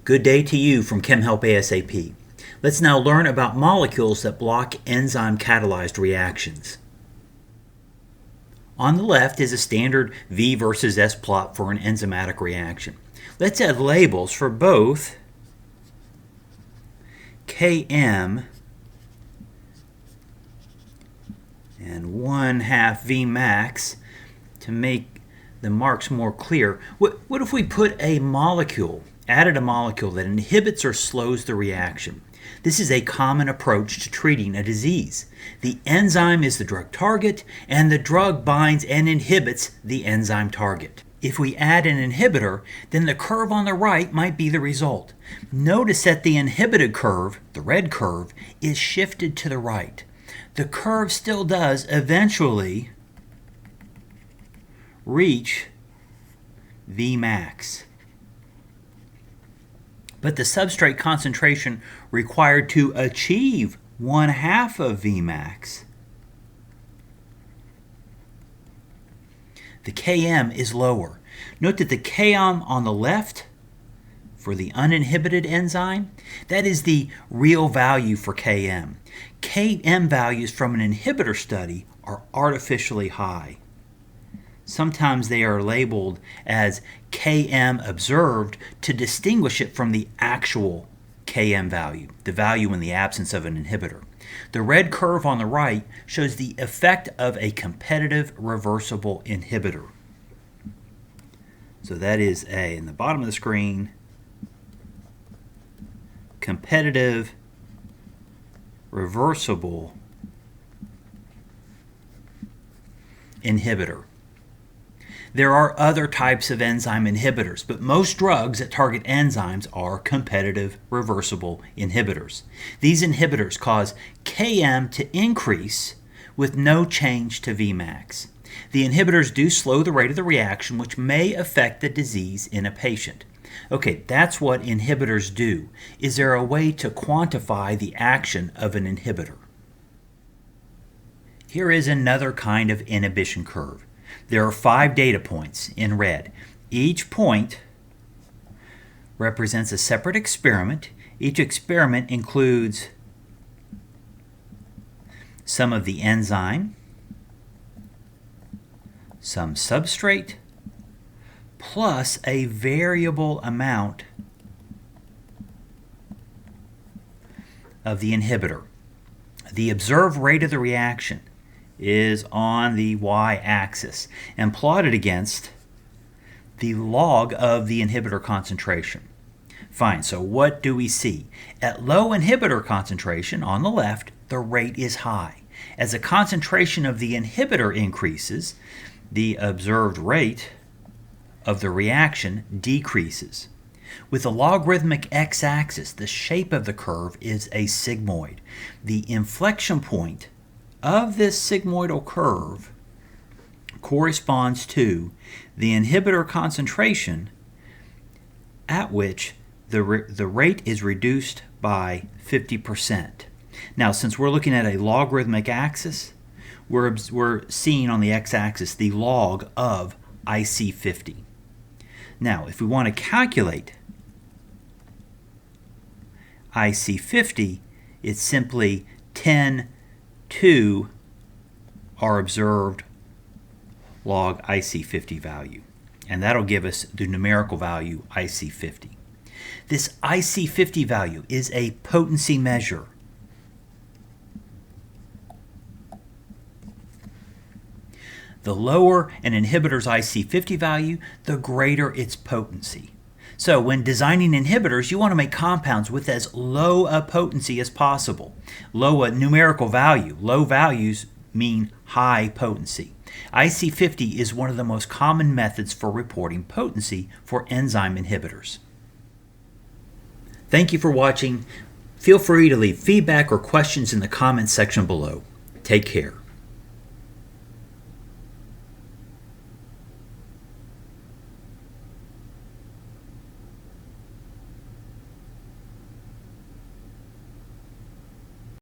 Good day to you from Chem Help ASAP. Let's now learn about molecules that block enzyme-catalyzed reactions. On the left is a standard V versus S plot for an enzymatic reaction. Let's add labels for both Km and 1/2 Vmax to make the marks more clear. What if we put added a molecule that inhibits or slows the reaction? This is a common approach to treating a disease. The enzyme is the drug target, and the drug binds and inhibits the enzyme target. If we add an inhibitor, then the curve on the right might be the result. Notice that the inhibited curve, the red curve, is shifted to the right. The curve still does eventually reach Vmax. But the substrate concentration required to achieve 1/2 of Vmax, the Km is lower. Note that the Km on the left for the uninhibited enzyme, that is the real value for Km. Km values from an inhibitor study are artificially high. Sometimes they are labeled as Km observed to distinguish it from the actual Km value, the value in the absence of an inhibitor. The red curve on the right shows the effect of a competitive reversible inhibitor. So that is in the bottom of the screen, competitive reversible inhibitor. There are other types of enzyme inhibitors, but most drugs that target enzymes are competitive reversible inhibitors. These inhibitors cause Km to increase with no change to Vmax. The inhibitors do slow the rate of the reaction, which may affect the disease in a patient. Okay, that's what inhibitors do. Is there a way to quantify the action of an inhibitor? Here is another kind of inhibition curve. There are 5 data points in red. Each point represents a separate experiment. Each experiment includes some of the enzyme, some substrate, plus a variable amount of the inhibitor. The observed rate of the reaction is on the y-axis and plotted against the log of the inhibitor concentration. Fine, so what do we see? At low inhibitor concentration on the left, the rate is high. As the concentration of the inhibitor increases, the observed rate of the reaction decreases. With the logarithmic x-axis, the shape of the curve is a sigmoid. The inflection point of this sigmoidal curve corresponds to the inhibitor concentration at which the rate is reduced by 50%. Now, since we're looking at a logarithmic axis, we're seeing on the x-axis the log of IC50. Now, if we want to calculate IC50, it's simply 10 to our observed log IC50 value. And that'll give us the numerical value IC50. This IC50 value is a potency measure. The lower an inhibitor's IC50 value, the greater its potency. So when designing inhibitors, you want to make compounds with as low a potency as possible. Low a numerical value. Low values mean high potency. IC50 is one of the most common methods for reporting potency for enzyme inhibitors. Thank you for watching. Feel free to leave feedback or questions in the comments section below. Take care.